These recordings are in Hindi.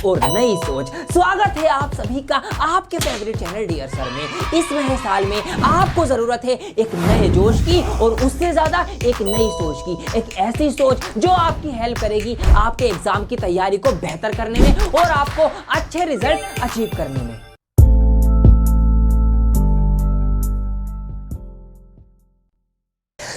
और नई सोच। स्वागत है आप सभी का आपके फेवरेट चैनल डियर सर में। इस नए साल में आपको जरूरत है एक नए जोश की और उससे ज्यादा एक नई सोच की, एक ऐसी सोच जो आपकी हेल्प करेगी आपके एग्जाम की तैयारी को बेहतर करने में और आपको अच्छे रिजल्ट अचीव करने में।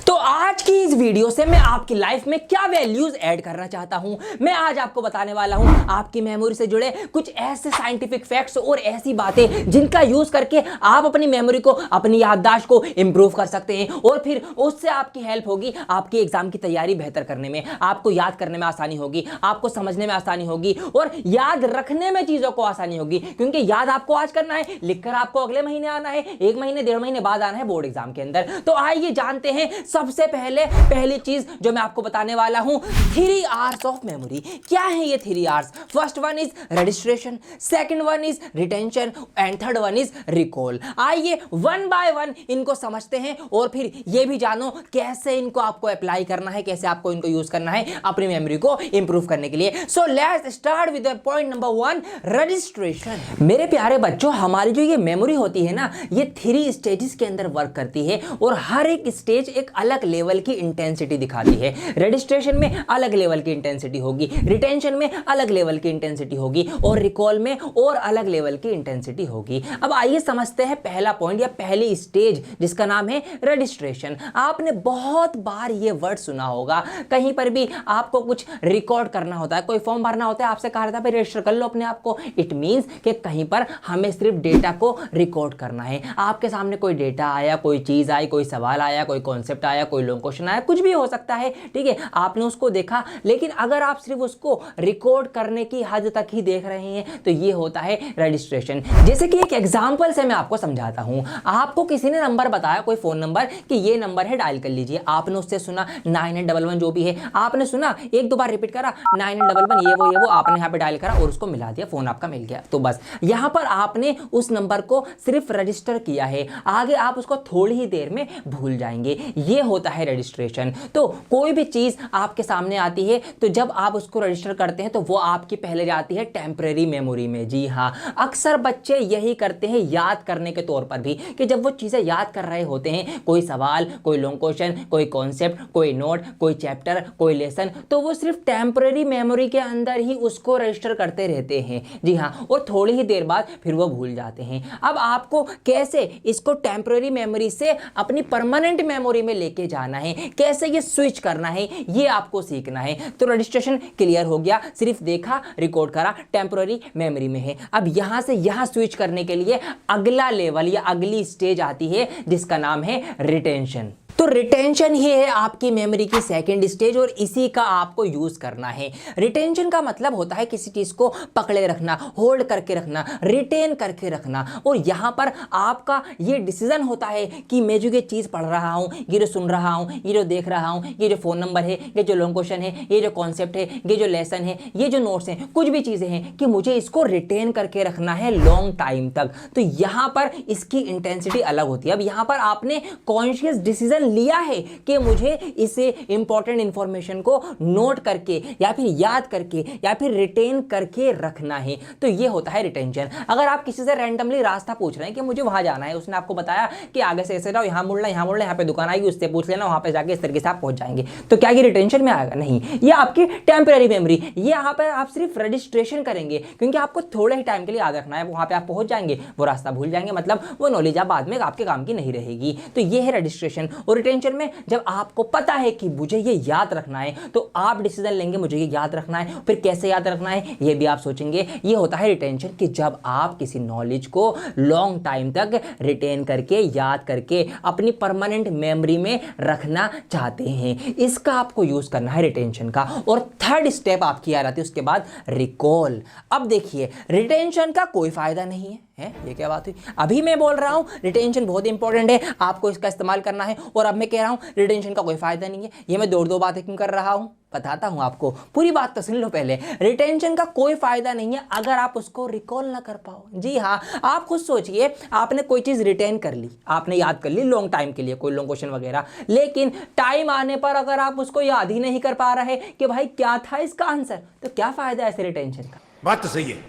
तो आज की इस वीडियो से मैं आपकी लाइफ में क्या वैल्यूज ऐड करना चाहता हूं, मैं आज आपको बताने वाला हूं आपकी मेमोरी से जुड़े कुछ ऐसे साइंटिफिक फैक्ट्स और ऐसी बातें जिनका यूज करके आप अपनी मेमोरी को, अपनी याददाश्त को इंप्रूव कर सकते हैं और फिर उससे आपकी हेल्प होगी आपकी एग्जाम की तैयारी बेहतर करने में। आपको याद करने में आसानी होगी, आपको समझने में आसानी होगी और याद रखने में चीजों को आसानी होगी, क्योंकि याद आपको आज करना है, लिखकर आपको अगले महीने आना है, एक महीने डेढ़ महीने बाद आना है बोर्ड एग्जाम के अंदर। तो आइए जानते हैं सबसे पहली चीज जो मैं आपको बताने वाला हूं, 3 R's ऑफ मेमोरी। क्या है ये 3 R's? First one is registration, second one is retention and third one is recall. आइए वन बाय वन इनको समझते हैं और फिर ये भी जानो कैसे इनको आपको अप्लाई करना है, कैसे आपको इनको यूज करना है अपनी मेमोरी को इंप्रूव करने के लिए। So let's start with point number 1, registration. मेरे प्यारे बच्चों, हमारी जो ये मेमोरी होती है ना, ये 3 स्टेजेस के अंदर वर्क करती है और हर एक स्टेज एक अलग लेवल की इंटेंसिटी दिखाती है। रजिस्ट्रेशन में अलग लेवल की इंटेंसिटी होगी, रिटेंशन में अलग लेवल की इंटेंसिटी होगी और रिकॉल में और अलग लेवल की इंटेंसिटी होगी। अब आइए समझते हैं पहला पॉइंट या पहली स्टेज जिसका नाम है रजिस्ट्रेशन। आपने बहुत बार ये वर्ड सुना होगा, कहीं पर भी आपको कुछ रिकॉर्ड करना होता है, कोई फॉर्म भरना होता है, आपसे कहा जाता है भाई रजिस्टर कर लो अपने आप को। इट मींस कि कहीं पर हमें सिर्फ डेटा को रिकॉर्ड करना है। आपके सामने कोई डेटा आया, कोई चीज आई, कोई सवाल आया, कोई कॉन्सेप्ट आया, कोई लॉन्ग क्वेश्चन आया, कुछ भी हो सकता है, ठीक है, आपने उसको देखा, लेकिन अगर आप सिर्फ उसको रिकॉर्ड करने की हद तक ही देख रहे हैं तो ये होता है रजिस्ट्रेशन। जैसे कि एक एग्जांपल से मैं आपको समझाता हूं। आपको किसी ने नंबर बताया, कोई फोन नंबर, कि ये नंबर है, डायल कर लीजिए। आपने उससे सुना 9811 जो भी है, आपने सुना, एक दो बार रिपीट करा 9811 ये वो आपने यहां पे डायल करा और उसको मिला दिया, फोन आपका मिल गया। तो बस यहां पर आपने उस नंबर को सिर्फ रजिस्टर किया है, आगे आप उसको थोड़ी ही देर में भूल जाएंगे। ये होता है रजिस्ट्रेशन। तो कोई भी चीज आपके सामने आती है तो जब आप उसको रजिस्टर करते हैं तो वो आपकी पहले जाती है टेम्परेरी मेमोरी में। जी हां, अक्सर बच्चे यही करते हैं याद करने के तौर पर भी, कि जब वो चीजें याद कर रहे होते हैं, कोई सवाल, कोई लॉन्ग क्वेश्चन, कोई कॉन्सेप्ट, कोई नोट, कोई चैप्टर, कोई लेसन, तो वो सिर्फ टेम्परेरी मेमोरी के अंदर ही उसको रजिस्टर करते रहते हैं। जी हां, और थोड़ी ही देर बाद फिर वो भूल जाते हैं। अब आपको कैसे इसको टेम्परेरी मेमोरी से अपनी परमानेंट मेमोरी में लेके जाना है, कैसे ये स्विच करना है, ये आपको सीखना है। तो रजिस्ट्रेशन क्लियर हो गया, सिर्फ देखा, रिकॉर्ड करा, टेम्पररी मेमोरी में है। अब यहां से यहां स्विच करने के लिए अगला लेवल या अगली स्टेज आती है जिसका नाम है रिटेंशन। तो रिटेंशन ही है आपकी मेमोरी की सेकंड स्टेज और इसी का आपको यूज करना है। रिटेंशन का मतलब होता है किसी चीज को पकड़े रखना, होल्ड करके रखना, रिटेन करके रखना। और यहां पर आपका ये डिसीजन होता है कि मैं जो ये चीज पढ़ रहा हूं, ये जो सुन रहा हूं, ये जो देख रहा हूं, ये जो फोन नंबर है, ये जो लॉन्ग क्वेश्चन है, ये जो कॉन्सेप्ट है, ये जो लेसन है, ये जो नोट्स हैं, कुछ भी चीजें हैं, कि मुझे इसको रिटेन करके रखना है लॉन्ग टाइम तक। तो यहां पर इसकी इंटेंसिटी अलग होती है। अब यहां पर आपने कॉन्शियस डिसीजन लिया है कि मुझे इसे इंपॉर्टेंट इंफॉर्मेशन को नोट करके या फिर याद करके या फिर रिटेन करके रखना है। तो ये होता है रिटेंशन। अगर आप किसी से रैंडमली रास्ता पूछ रहे हैं कि मुझे वहां जाना है, उसने आपको बताया कि आगे से ऐसे जाओ, यहां मुड़ना, यहां मुड़ना, यहां पे दुकान आएगी, उससे पूछ लेना, वहां पे जाके इस तरीके से आप पहुंच जाएंगे, तो क्या ये रिटेंशन में आएगा? नहीं, ये आपकी टेम्पररी मेमोरी। ये यहां पर आप सिर्फ रजिस्ट्रेशन करेंगे क्योंकि आपको थोड़े ही टाइम के लिए याद रखना है, वहां पे आप पहुंच जाएंगे, वो रास्ता भूल जाएंगे, मतलब वो नॉलेज आप बाद में आपके काम की नहीं रहेगी। तो ये है रजिस्ट्रेशन। और रिटेंशन में जब आपको पता है कि मुझे ये याद रखना है तो आप डिसीजन लेंगे मुझे ये याद रखना है, फिर कैसे याद रखना है ये भी आप सोचेंगे। ये होता है रिटेंशन, कि जब आप किसी नॉलेज को लॉन्ग टाइम तक रिटेन करके, याद करके अपनी परमानेंट मेमोरी में रखना चाहते हैं, इसका आपको यूज करना है रिटेंशन का। और थर्ड स्टेप आपकी आ जाती है उसके बाद रिकॉल। अब देखिए, रिटेंशन का कोई फायदा नहीं है, ये क्या बात हुई? अभी मैं बोल रहा हूं रिटेंशन बहुत इंपॉर्टेंट है, आपको इसका इस्तेमाल करना है, और अब मैं कह रहा हूं रिटेंशन का कोई फायदा नहीं है। ये मैं दो बातें क्यों कर रहा हूं, बताता हूं आपको, पूरी बात तो सुन लो पहले। रिटेंशन का कोई फायदा नहीं है अगर आप उसको रिकॉल ना कर पाओ। जी हां, आप खुद सोचिए, आपने कोई चीज रिटेन कर ली, आपने याद कर ली लॉन्ग टाइम के लिए, कोई लॉन्ग क्वेश्चन वगैरह, लेकिन टाइम आने पर अगर आप उसको याद ही नहीं कर पा रहे कि भाई क्या था इसका आंसर, तो क्या फायदा ऐसे रिटेंशन का? बात तो सही है।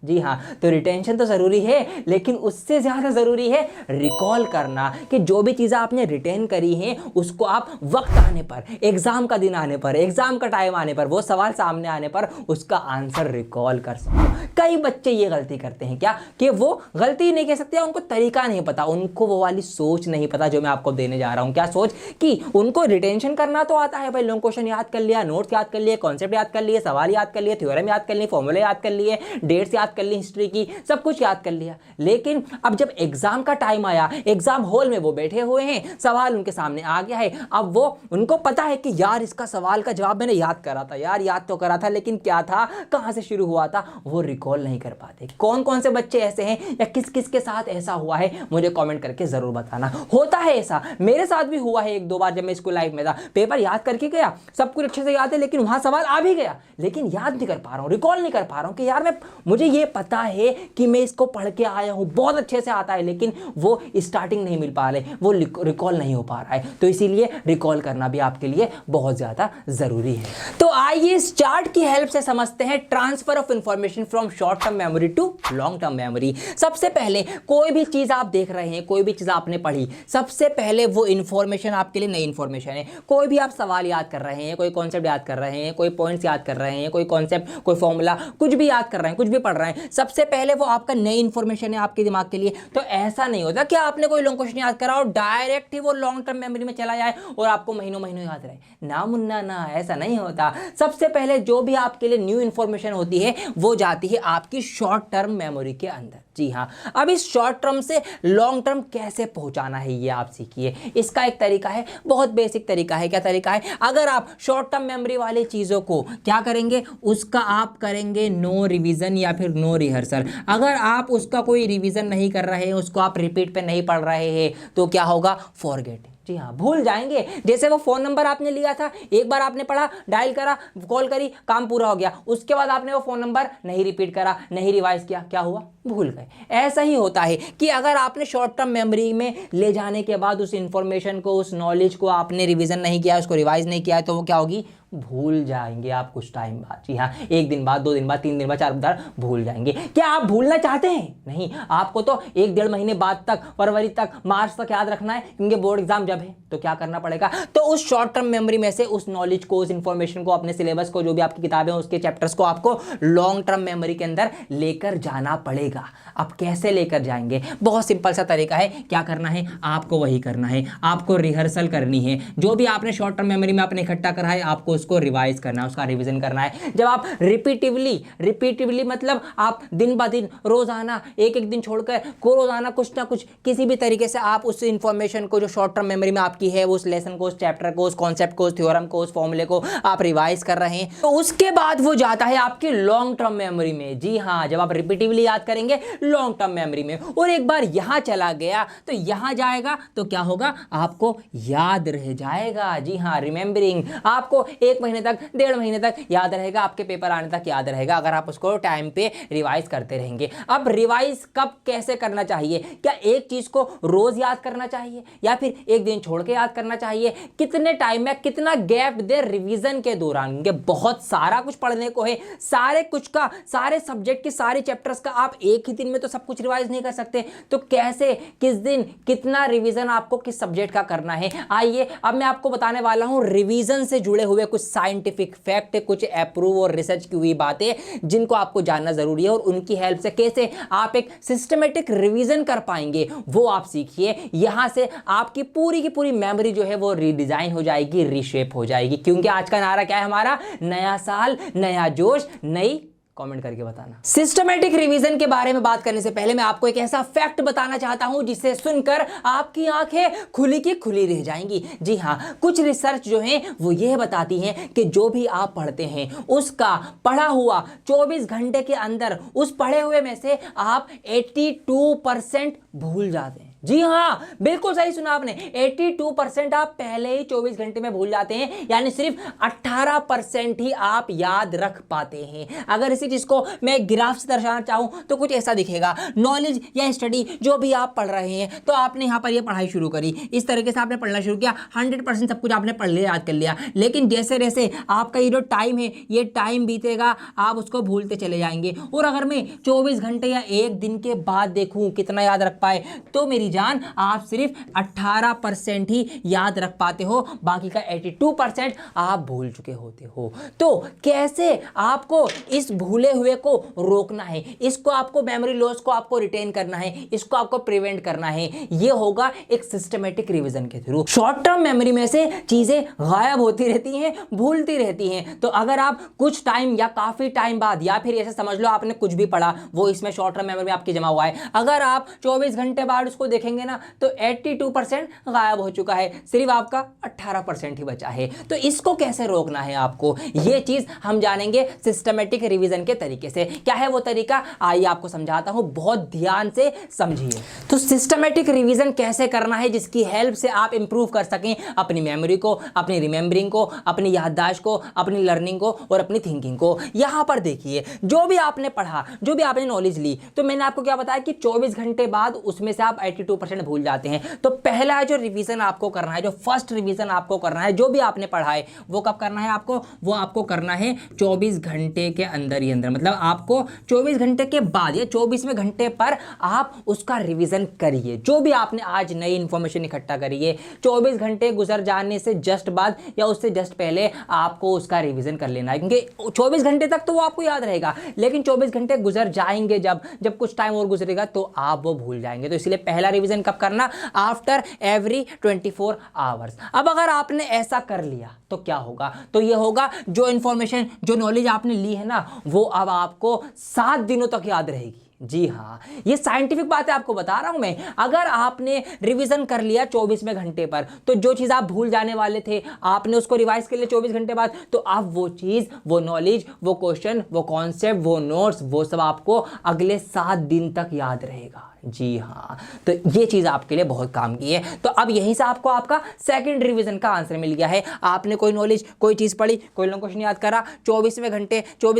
जी हाँ, तो रिटेंशन तो ज़रूरी है, लेकिन उससे ज़्यादा ज़रूरी है रिकॉल करना, कि जो भी चीज़ें आपने रिटेन करी हैं उसको आप वक्त आने पर, एग्ज़ाम का दिन आने पर, एग्ज़ाम का टाइम आने पर, वो सवाल सामने आने पर उसका आंसर रिकॉल कर सको। कई बच्चे ये गलती करते हैं क्या, कि वो गलती नहीं कह सकते, उनको तरीका नहीं पता, उनको वो वाली सोच नहीं पता जो मैं आपको देने जा रहा हूँ। क्या सोच, कि उनको रिटेंशन करना तो आता है भाई, लॉन्ग क्वेश्चन याद कर लिया, नोट्स याद कर लिए, कॉन्सेप्ट याद कर लिए, सवाल याद कर लिए, थ्योरम याद कर लिए, फॉर्मूले याद कर लिए, डेट्स याद कर ली, हिस्ट्री की, सब कुछ याद कर लिया। लेकिन अब जब एग्जाम का टाइम आया, एग्जाम हॉल में वो बैठे हुए हैं, सवाल उनके सामने आ गया है, अब वो उनको पता है कि यार इसका सवाल का जवाब मैंने याद करा था, यार याद तो करा था, लेकिन क्या था, कहां से शुरू हुआ था, वो रिकॉल नहीं कर पाते। कौन कौन से बच्चे ऐसे हैं, या किस किस के साथ ऐसा हुआ है, मुझे कमेंट करके जरूर बताना। होता है ऐसा, मेरे साथ भी हुआ है एक दो बार, जब मैं स्कूल लाइफ में था, पेपर याद करके गया, सब कुछ अच्छे से याद है, लेकिन वहां सवाल आ भी गया, लेकिन याद नहीं कर पा रहा हूं, रिकॉल नहीं कर पा रहा हूं, कि यार मुझे ये पता है कि मैं इसको पढ़ के आया हूं, बहुत अच्छे से आता है, लेकिन वो स्टार्टिंग नहीं मिल पा रही, वो रिकॉल नहीं हो पा रहा है। तो इसीलिए रिकॉल करना भी आपके लिए बहुत ज्यादा जरूरी है। तो आइए इस चार्ट की हेल्प से समझते हैं transfer of information from short term memory to long term memory. सबसे पहले कोई भी चीज आप देख रहे हैं, कोई भी चीज आपने पढ़ी, सबसे पहले वो इंफॉर्मेशन आपके लिए नई इंफॉर्मेशन है। कोई भी आप सवाल याद कर रहे हैं, कोई कॉन्सेप्ट याद कर रहे हैं, कोई पॉइंट्स याद कर रहे हैं, कोई कॉन्सेप्ट, कोई फॉर्मूला, कुछ भी याद कर रहे हैं, कुछ भी पढ़ रहे हैं, सबसे पहले वो आपका नई इंफॉर्मेशन है आपके दिमाग के लिए। तो ऐसा नहीं होता कि आपने कोई लॉन्ग क्वेश्चन याद करा और डायरेक्ट ही वो लॉन्ग टर्म मेमोरी में चला जाए और आपको महीनों महीनों याद रहे, ना मुन्ना ना, ऐसा नहीं होता। सबसे पहले जो भी आपके लिए न्यू इंफॉर्मेशन होती है वो जाती है आपकी शॉर्ट टर्म मेमोरी के अंदर। जी हाँ, अब इस शॉर्ट टर्म से लॉन्ग टर्म कैसे पहुंचाना है ये आप सीखिए। इसका एक तरीका है, बहुत बेसिक तरीका है। क्या तरीका है, अगर आप शॉर्ट टर्म मेमोरी वाली चीज़ों को क्या करेंगे, उसका आप करेंगे नो रिवीजन या फिर नो रिहर्सल। अगर आप उसका कोई रिवीजन नहीं कर रहे हैं, उसको आप रिपीट पे नहीं पढ़ रहे हैं, तो क्या होगा, फॉरगेट। जी हाँ, भूल जाएंगे। जैसे वो फोन नंबर आपने लिया था, एक बार आपने पढ़ा, डायल करा, कॉल करी, काम पूरा हो गया, उसके बाद आपने वो फोन नंबर नहीं रिपीट करा, नहीं रिवाइज किया, क्या हुआ, भूल गए। ऐसा ही होता है कि अगर आपने शॉर्ट टर्म मेमोरी में ले जाने के बाद उस इंफॉर्मेशन को, उस नॉलेज को आपने रिवीजन नहीं किया, उसको रिवाइज नहीं किया है, तो वो क्या होगी, भूल जाएंगे आप कुछ टाइम बाद। जी हाँ, एक दिन बाद, 2 दिन बाद, 3 दिन बाद, 4 दिन बाद भूल जाएंगे। क्या आप भूलना चाहते हैं? नहीं, आपको तो 1-1.5 महीने बाद तक, फरवरी तक, मार्च तक याद रखना है, क्योंकि बोर्ड एग्जाम जब है। तो क्या करना पड़ेगा, तो उस शॉर्ट टर्म मेमोरी में से उस नॉलेज को, उस इंफॉर्मेशन को, अपने सिलेबस को, जो भी आपकी किताबें, उसके चैप्टर्स को आपको लॉन्ग टर्म मेमोरी के अंदर लेकर जाना पड़ेगा। अब कैसे लेकर जाएंगे, बहुत सिंपल सा तरीका है। क्या करना है, आपको वही करना है, आपको रिहर्सल करनी है। जो भी आपने शॉर्ट टर्म मेमोरी में आपने इकट्ठा करा है, आपको उसको रिवाइज करना है, उसका रिवीजन करना है। जब आप रिपीटिवली मतलब आप दिन ब दिन, रोजाना, एक दिन छोड़कर को रोजाना कुछ ना कुछ, किसी भी तरीके से आप उस इंफॉर्मेशन को जो शॉर्ट टर्म मेमोरी में आपकी है, उस लेसन को, उस चैप्टर को, उस कॉन्सेप्ट को, उस थ्योरम को, उस फॉर्मूले को आप रिवाइज कर रहे हैं, तो उसके बाद वो जाता है आपकी लॉन्ग टर्म मेमोरी में। जी हाँ, जब आप रिपीटिवली याद करेंगे लॉन्ग टर्म मेमोरी में, और एक बार यहां चला गया तो यहां जाएगा, तो क्या होगा, आपको याद रह जाएगा। जी हाँ, रिमेंबरिंग, आपको 1 महीने तक, 1.5 महीने तक याद रहेगा, आपके पेपर आने तक याद रहेगा, अगर आप उसको टाइम पे रिवाइज करते रहेंगे। अब रिवाइज कब, कैसे करना चाहिए, क्या एक चीज को रोज याद करना चाहिए, या फिर एक दिन छोड़ के याद करना चाहिए, कितने टाइम में, कितना गैप दे रिवीजन के दौरान, बहुत सारा कुछ पढ़ने को है, सारे कुछ का, सारे सब्जेक्ट के सारे चैप्टर्स का आप एक ही दिन में तो सब कुछ रिवाइज नहीं कर सकते। तो कैसे, किस दिन, कितना रिवीजन आपको किस सब्जेक्ट का करना है। आइए अब मैं आपको बताने वाला हूं रिवीजन से जुड़े हुए कुछ साइंटिफिक फैक्ट, कुछ अप्रूव और रिसर्च की हुई बातें, जिनको आपको जानना जरूरी है, और उनकी हेल्प से कैसे आप एक सिस्टमेटिक रिवीजन कर पाएंगे, वो आप सीखिए। यहां से आपकी पूरी की पूरी मेमोरी जो है वो रीडिजाइन हो जाएगी, रीशेप हो जाएगी। क्योंकि आज का नारा क्या है हमारा, नया साल, नया जोश, नई, कमेंट करके बताना। सिस्टमेटिक रिवीजन के बारे में बात करने से पहले मैं आपको एक ऐसा फैक्ट बताना चाहता हूं जिसे सुनकर आपकी आंखें खुली की खुली रह जाएंगी। जी हां, कुछ रिसर्च जो है वो यह बताती हैं कि जो भी आप पढ़ते हैं उसका पढ़ा हुआ 24 घंटे के अंदर, उस पढ़े हुए में से आप 82% भूल जाते हैं। जी हाँ, बिल्कुल सही सुना आपने। 82% आप पहले ही 24 घंटे में भूल जाते हैं, यानी सिर्फ 18% ही आप याद रख पाते हैं। अगर इसी चीज को मैं ग्राफ से दर्शाना चाहूं तो कुछ ऐसा दिखेगा। नॉलेज या स्टडी जो भी आप पढ़ रहे हैं, तो आपने यहां पर ये पढ़ाई शुरू करी, इस तरीके से आपने पढ़ना शुरू किया, 100% सब कुछ आपने पढ़ लिया, याद कर लिया। लेकिन जैसे जैसे आपका ये जो टाइम है, ये टाइम बीतेगा, आप उसको भूलते चले जाएंगे। और अगर मैं 24 घंटे या एक दिन के बाद देखूं कितना याद रख पाए, तो मेरी जान आप सिर्फ 18% ही याद रख पाते हो, बाकी का 82% आप भूल चुके होते हो। तो कैसे आपको इस भूले हुए को रोकना है, इसको आपको मेमोरी लॉस को आपको रिटेन करना है, इसको आपको प्रिवेंट करना है, ये होगा एक सिस्टमेटिक रिवीजन के थ्रू। शॉर्ट टर्म मेमोरी में से चीजें गायब होती रहती हैं, भूलती रहती हैं। तो अगर आप कुछ टाइम या काफी टाइम बाद, या फिर ऐसे समझ लो आपने कुछ भी पढ़ा वो इसमें शॉर्ट टर्म मेमोरी में आपकी जमा हुआ है, अगर आप 24 घंटे बाद उसको देखेंगे ना, तो 82% गायब हो चुका है, सिर्फ आपका 18% ही बचा है। तो इसको कैसे रोकना है आपको, ये चीज हम जानेंगे सिस्टमेटिक रिवीजन के तरीके से। क्या है वो तरीका, आइए आपको समझाता हूं, बहुत ध्यान से समझिए। तो सिस्टमेटिक रिवीजन कैसे करना है जिसकी हेल्प से आप इंप्रूव कर सकें अपनी मेमोरी को, अपनी रिमेंबरिंग को, अपनी याददाश्त को, अपनी लर्निंग को और अपनी थिंकिंग को। यहां पर देखिए, जो भी आपने पढ़ा, जो भी आपने नॉलेज ली, तो मैंने आपको क्या बताया कि 24 घंटे बाद उसमें से आप 82% भूल जाते हैं। तो पहला जो रिवीजन आपको करना है, जो फर्स्ट रिवीजन आपको करना है, जो भी आपने पढ़ा है, वो कब करना है आपको, वो आपको करना है 24 घंटे के अंदर ही अंदर। मतलब आपको 24 घंटे के बाद या 24वें घंटे पर आप उसका रिवीजन करिए। जो भी आपने आज नई इंफॉर्मेशन इकट्ठा करी है, 24 घंटे गुजर जाने से जस्ट बाद या उससे जस्ट पहले आपको उसका रिवीजन कर लेना है, क्योंकि 24 घंटे तक तो वो आपको याद रहेगा, लेकिन 24 घंटे गुजर जाएंगे, जब जब कुछ टाइम और गुजरेगा तो आप वो भूल जाएंगे। तो इसलिए पहला रिवीजन कब करना, आफ्टर एवरी 24 आवर्स। अब अगर आपने ऐसा कर लिया तो क्या होगा, तो ये होगा जो इंफॉर्मेशन, जो नॉलेज आपने ली है ना, वो अब आपको 7 दिनों तक याद रहेगी। जी हाँ, ये साइंटिफिक बात है, आपको बता रहा हूं मैं। अगर आपने रिवीजन कर लिया 24वें घंटे पर, तो जो चीज आप भूल जाने वाले थे, आपने उसको रिवाइज कर लिया 24 घंटे बाद, तो आप वो चीज, वो नॉलेज, वो क्वेश्चन, वो कॉन्सेप्ट, वो नोट्स, वो सब आपको अगले 7 दिन तक याद रहेगा। जी हाँ, तो ये चीज आपके लिए बहुत काम की है। तो अब यहीं से आपको आपका सेकंड रिवीजन का आंसर मिल गया है। आपने कोई नॉलेज, कोई चीज पढ़ी, कोई लॉन्ग क्वेश्चन याद करा, 24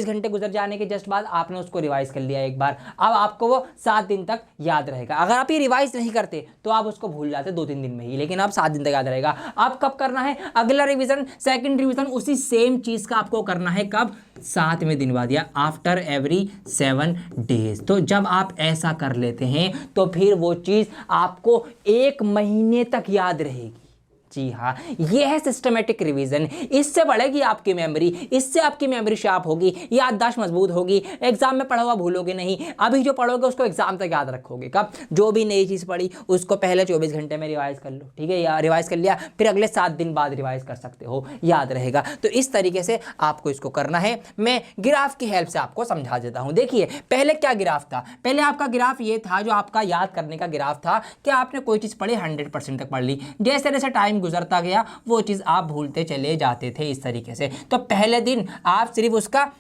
घंटे गुजर जाने के जस्ट बाद आपने उसको रिवाइज कर लिया एक बार, अब आपको वो 7 दिन तक याद रहेगा। अगर आप ये रिवाइज नहीं करते तो आप उसको भूल जाते 2-3 दिन में ही, लेकिन अब 7 दिन तक याद रहेगा। अब कब करना है अगला रिवीजन, सेकंड रिवीजन, उसी सेम चीज का आपको करना है कब, 7वें दिन बाद या आफ्टर एवरी 7 डेज। तो जब आप ऐसा कर लेते हैं तो फिर वो चीज आपको 1 महीने तक याद रहेगी। जी हाँ, ये है सिस्टमेटिक रिवीजन। इससे बढ़ेगी आपकी मेमोरी, इससे आपकी मेमोरी शार्प होगी, याददाश्त मजबूत होगी, एग्जाम में पढ़ा हुआ भूलोगे नहीं। अभी जो पढ़ोगे उसको एग्जाम तक याद रखोगे। कब, जो भी नई चीज़ पढ़ी उसको पहले 24 घंटे में रिवाइज कर लो, ठीक है, या रिवाइज कर लिया, फिर अगले 7 दिन बाद रिवाइज कर सकते हो, याद रहेगा। तो इस तरीके से आपको इसको करना है। मैं ग्राफ की हेल्प से आपको समझा देता हूँ। देखिए, पहले क्या ग्राफ था, पहले आपका ग्राफ ये था, जो आपका याद करने का ग्राफ था कि आपने कोई चीज़ पढ़ी, 100% तक पढ़ ली, जैसे जैसे टाइम गुजरता गया वो चीज आप भूलते चले जाते थे इस तरीके से। तो पहले दिन आप सिर्फ उसका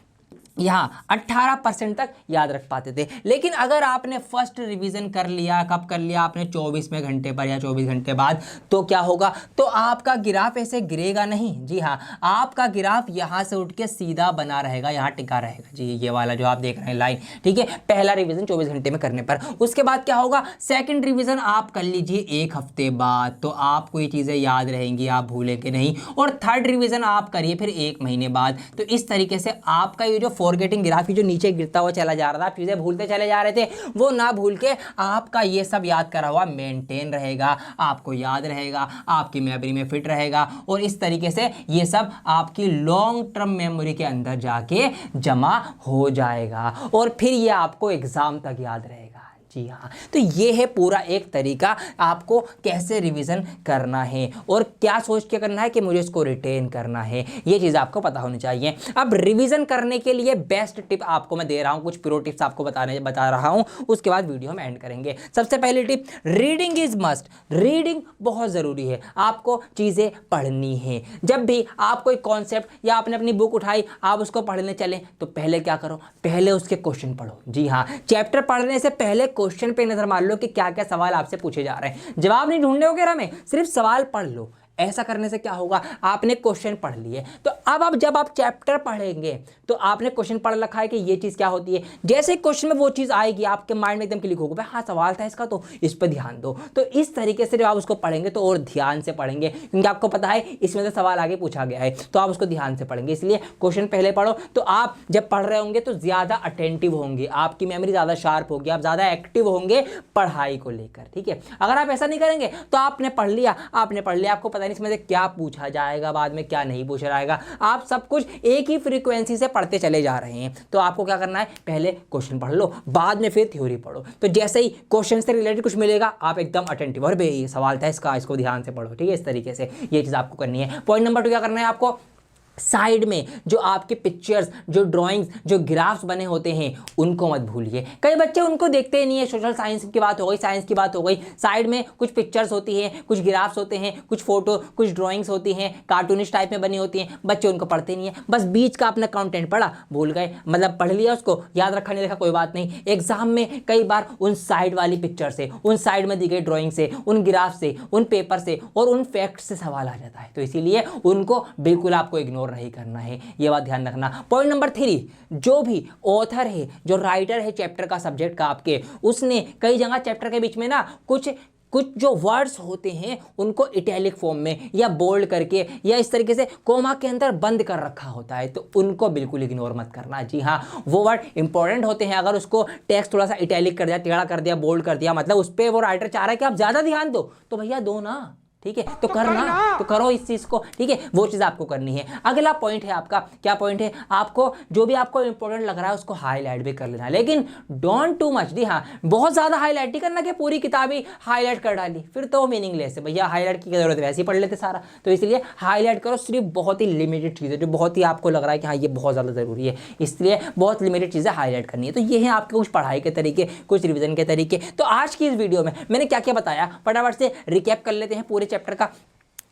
यहाँ 18% तक याद रख पाते थे। लेकिन अगर आपने फर्स्ट रिवीजन कर लिया, कब कर लिया आपने, 24वें घंटे पर या 24 घंटे बाद, तो क्या होगा, तो आपका ग्राफ ऐसे गिरेगा नहीं। जी हाँ, आपका ग्राफ यहाँ से उठ के सीधा बना रहेगा, यहाँ टिका रहेगा। जी, ये वाला जो आप देख रहे हैं लाइन, ठीक है, पहला रिवीजन 24 घंटे में करने पर। उसके बाद क्या होगा, सेकेंड रिवीजन आप कर लीजिए 1 हफ्ते बाद, तो आपको ये चीज़ें याद रहेंगी, आप भूलेंगे नहीं। और थर्ड रिवीजन आप करिए फिर 1 महीने बाद। तो इस तरीके से आपका ये जो फॉरगेटिंग ग्राफ जो नीचे गिरता हुआ चला जा रहा था, चीजें भूलते चले जा रहे थे, वो ना भूल के आपका ये सब याद करा हुआ मेंटेन रहेगा, आपको याद रहेगा, आपकी मेमोरी में फिट रहेगा, और इस तरीके से ये सब आपकी लॉन्ग टर्म मेमोरी के अंदर जाके जमा हो जाएगा, और फिर ये आपको एग्जाम तक याद रहेगा। जी हाँ, तो ये है पूरा एक तरीका आपको कैसे रिवीजन करना है और क्या सोच के करना है कि मुझे इसको रिटेन करना है, ये चीज़ आपको पता होनी चाहिए। अब रिवीजन करने के लिए बेस्ट टिप आपको मैं दे रहा हूँ, कुछ प्रो टिप्स आपको बता रहा हूँ, उसके बाद वीडियो हम एंड करेंगे। सबसे पहली tip, reading is must. Reading बहुत ज़रूरी है, आपको चीज़ें पढ़नी है। जब भी आप कोई कॉन्सेप्ट या आपने अपनी बुक उठाई, आप उसको पढ़ने चलें, तो पहले क्या करो, पहले उसके क्वेश्चन पढ़ो। जी हाँ, चैप्टर पढ़ने से पहले क्वेश्चन पे नजर मार लो कि क्या क्या सवाल आपसे पूछे जा रहे हैं। जवाब नहीं ढूंढने हो हमें, सिर्फ सवाल पढ़ लो। ऐसा करने से क्या होगा, आपने क्वेश्चन पढ़ लिए तो अब जब आप चैप्टर पढ़ेंगे तो आपने क्वेश्चन पढ़ रखा है कि ये चीज़ क्या होती है। जैसे क्वेश्चन में वो चीज़ आएगी आपके माइंड में एकदम क्लिक होगा, भाई हाँ सवाल था इसका, तो इस पर ध्यान दो। तो इस तरीके से जब आप उसको पढ़ेंगे तो और ध्यान से पढ़ेंगे, क्योंकि आपको पता है इसमें से सवाल आगे पूछा गया है, तो आप उसको ध्यान से पढ़ेंगे। इसलिए क्वेश्चन पहले पढ़ो, तो आप जब पढ़ रहे होंगे तो ज़्यादा अटेंटिव होंगे, आपकी मेमोरी ज़्यादा शार्प होगी, आप ज़्यादा एक्टिव होंगे पढ़ाई को लेकर। ठीक है, अगर आप ऐसा नहीं करेंगे तो आपने पढ़ लिया, आपको पता नहीं इसमें से क्या पूछा जाएगा, बाद में क्या नहीं पूछा जाएगा, आप सब कुछ एक ही फ्रीक्वेंसी से पढ़ते चले जा रहे हैं। तो आपको क्या करना है, पहले क्वेश्चन पढ़ लो, बाद में फिर थ्योरी पढ़ो। तो जैसे ही क्वेश्चन से रिलेटेड कुछ मिलेगा आप एकदम अटेंटिव, और ये सवाल था इसको ध्यान से पढ़ो। ठीक है, इस तरीके से ये चीज़ आपको करनी है। पॉइंट नंबर 2 क्या करना है आपको, साइड में जो आपके पिक्चर्स, जो ड्राइंग्स, जो ग्राफ्स बने होते हैं उनको मत भूलिए। कई बच्चे उनको देखते ही नहीं है। सोशल साइंस की बात हो गई, साइंस की बात हो गई, साइड में कुछ पिक्चर्स होती हैं, कुछ ग्राफ्स होते हैं, कुछ फोटो, कुछ ड्राइंग्स होती हैं, कार्टूनिश टाइप में बनी होती हैं, बच्चे उनको पढ़ते नहीं है। बस बीच का अपना कंटेंट पढ़ा, भूल गए, मतलब पढ़ लिया, उसको याद रखा नहीं रखा कोई बात नहीं। एग्जाम में कई बार उन साइड वाली पिक्चर से, उन साइड में दी गई ड्राइंग से, उन ग्राफ से, उन पेपर से और उन फैक्ट्स से सवाल आ जाता है। तो इसीलिए उनको बिल्कुल आपको इग्नोर नहीं करना है, ये बात ध्यान रखना। पॉइंट नंबर 3, जो भी ऑथर है, जो राइटर है चैप्टर का, सब्जेक्ट का आपके, उसने कई जगह चैप्टर के बीच में ना कुछ जो वर्ड्स होते हैं उनको इटैलिक फॉर्म में या बोल्ड करके या इस तरीके से कोमा के अंदर बंद कर रखा होता है, तो उनको बिल्कुल इग्नोर मत करना। जी हाँ, वो वर्ड इंपॉर्टेंट होते हैं, अगर उसको टेक्स्ट थोड़ा सा इटैलिक कर दिया, टेढ़ा कर दिया, बोल्ड कर दिया, मतलब उस पर वो राइटर चाह रहा है कि आप ज़्यादा ध्यान दो, तो भैया दो ना। ठीक है, तो करना, तो करो इस चीज़ को। ठीक है, वो चीज़ आपको करनी है। अगला पॉइंट है आपका, क्या पॉइंट है, आपको जो भी आपको इंपॉर्टेंट लग रहा है उसको हाईलाइट भी कर लेना है, लेकिन डोंट टू मच। जी हाँ, बहुत ज़्यादा हाईलाइट नहीं करना कि पूरी किताब ही हाईलाइट कर डाली, फिर तो मीनिंगलेस है। भैया हाईलाइट की जरूरत है, वैसे ही पढ़ लेते सारा। तो इसलिए हाईलाइट करो सिर्फ बहुत ही लिमिटेड चीज़ें, जो बहुत ही आपको लग रहा है कि हाँ ये बहुत ज़्यादा ज़रूरी है, इसलिए बहुत लिमिटेड चीज़ें हाईलाइट करनी है। तो ये है आपके कुछ पढ़ाई के तरीके, कुछ रिविजन के तरीके। तो आज की इस वीडियो में मैंने क्या क्या बताया, फटाफट से रिकैप कर लेते हैं पूरे चैप्टर का।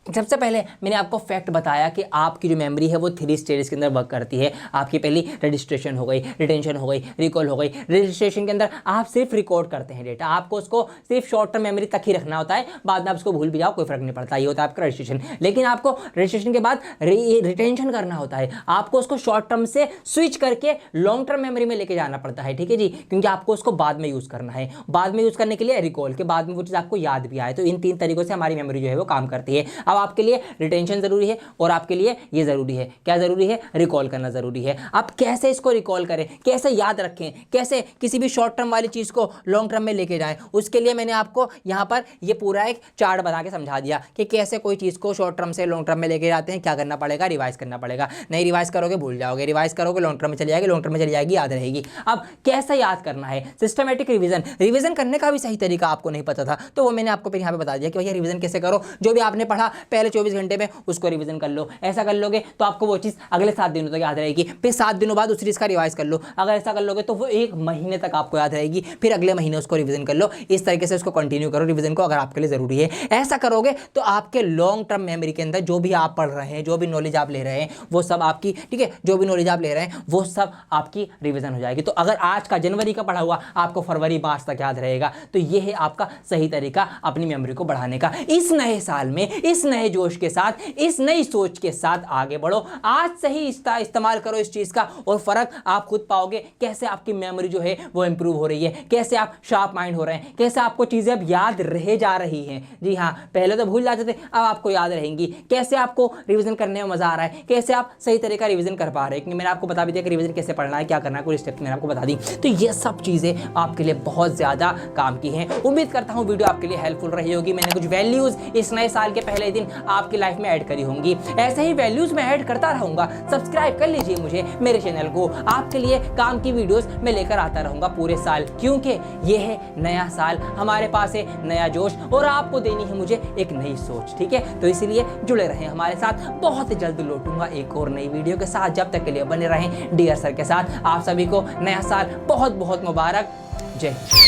सबसे पहले मैंने आपको फैक्ट बताया कि आपकी जो मेमोरी है वो 3 स्टेजेस के अंदर वर्क करती है। आपकी पहली रजिस्ट्रेशन हो गई, रिटेंशन हो गई, रिकॉल हो गई। रजिस्ट्रेशन के अंदर आप सिर्फ रिकॉर्ड करते हैं डेटा, आपको उसको सिर्फ शॉर्ट टर्म मेमोरी तक ही रखना होता है, बाद में आप उसको भूल भी जाओ कोई फर्क नहीं पड़ता, ये होता है आपका रजिस्ट्रेशन। लेकिन आपको रजिस्ट्रेशन के बाद रिटेंशन करना होता है, आपको उसको शॉर्ट टर्म से स्विच करके लॉन्ग टर्म मेमोरी में लेके जाना पड़ता है। ठीक है जी, क्योंकि आपको उसको बाद में यूज़ करना है, बाद में यूज़ करने के लिए रिकॉल के बाद में वो चीज़ आपको याद भी आए। तो इन 3 तरीकों से हमारी मेमोरी जो है वो काम करती है। अब आपके लिए रिटेंशन जरूरी है और आपके लिए ये जरूरी है, क्या जरूरी है, रिकॉल करना जरूरी है। आप कैसे इसको रिकॉल करें, कैसे याद रखें, कैसे किसी भी शॉर्ट टर्म वाली चीज को लॉन्ग टर्म में लेके जाएं, उसके लिए मैंने आपको यहाँ पर ये पूरा एक चार्ट बना के समझा दिया कि कैसे कोई चीज को शॉर्ट टर्म से लॉन्ग टर्म में लेके जाते हैं। क्या करना पड़ेगा, रिवाइज करना पड़ेगा, नहीं रिवाइज करोगे भूल जाओगे, रिवाइज करोगे लॉन्ग टर्म में चली जाएगी, लॉन्ग टर्म में चली जाएगी, याद रहेगी। अब कैसे याद करना है, सिस्टमेटिक रिविजन करने का भी सही तरीका आपको नहीं पता था, तो वो मैंने आपको फिर यहाँ पे बता दिया कि भैया रिविजन कैसे करो। जो भी आपने पढ़ा पहले 24 घंटे में उसको रिवीजन कर लो। ऐसा कर लोगे तो आपको वो चीज़ अगले 7 दिनों तक याद रहेगी, फिर 7 दिनों बाद उस चीज़ का रिवाइज कर लो। अगर ऐसा कर लोगे तो वो 1 महीने तक आपको याद रहेगी, फिर अगले महीने उसको रिवीजन कर लो। इस तरीके से उसको कंटिन्यू करो रिवीजन को, अगर आपके लिए ज़रूरी है। ऐसा करोगे तो आपके लॉन्ग टर्म मेमोरी के अंदर जो भी आप पढ़ रहे हैं, जो भी नॉलेज आप ले रहे हैं वो सब आपकी, ठीक है, जो भी नॉलेज आप ले रहे हैं वो सब आपकी रिवीजन हो जाएगी। तो अगर आज का जनवरी का पढ़ा हुआ आपको फरवरी मार्च तक याद रहेगा, तो ये है आपका सही तरीका अपनी मेमोरी को बढ़ाने का। इस नए साल में, इस नए जोश के साथ, इस नई सोच के साथ आगे बढ़ो। आज से ही इस्तेमाल करो इस चीज का, और फर्क आप खुद पाओगे कैसे आपकी मेमोरी जो है वो इंप्रूव हो रही है, कैसे आप शार्प माइंड हो रहे हैं, कैसे आपको चीजें अब याद रह जा रही हैं। जी हाँ, पहले तो भूल जाते थे, अब आपको याद रहेंगी। कैसे आपको रिवीजन करने में मजा आ रहा है, कैसे आप सही तरीका रिवीजन कर पा रहे हैं, क्योंकि मैंने आपको बता भी दिया कि रिवीजन कैसे पढ़ना है, क्या करना है, कुछ स्टेप्स मैंने आपको बता दी। तो ये सब चीजें आपके लिए बहुत ज्यादा काम की हैं। उम्मीद करता हूँ वीडियो आपके लिए हेल्पफुल रही होगी। मैंने कुछ वैल्यूज इस नए साल के पहले दिन आपकी लाइफ में ऐड करी होंगी, ऐसे ही वैल्यूज मैं ऐड करता रहूंगा। सब्सक्राइब कर लीजिए मुझे, मेरे चैनल को, आपके लिए काम की वीडियोस मैं लेकर आता रहूंगा पूरे साल, क्योंकि ये है नया साल, हमारे पास है नया जोश और आपको देनी है मुझे एक नई सोच। ठीक है, तो इसीलिए जुड़े रहें हमारे साथ। बहुत जल्द लौटूंगा एक और नई वीडियो के साथ, जब तक के लिए बने रहें डियर सर के साथ। आप सभी को नया साल बहुत बहुत मुबारक। जय हिंद।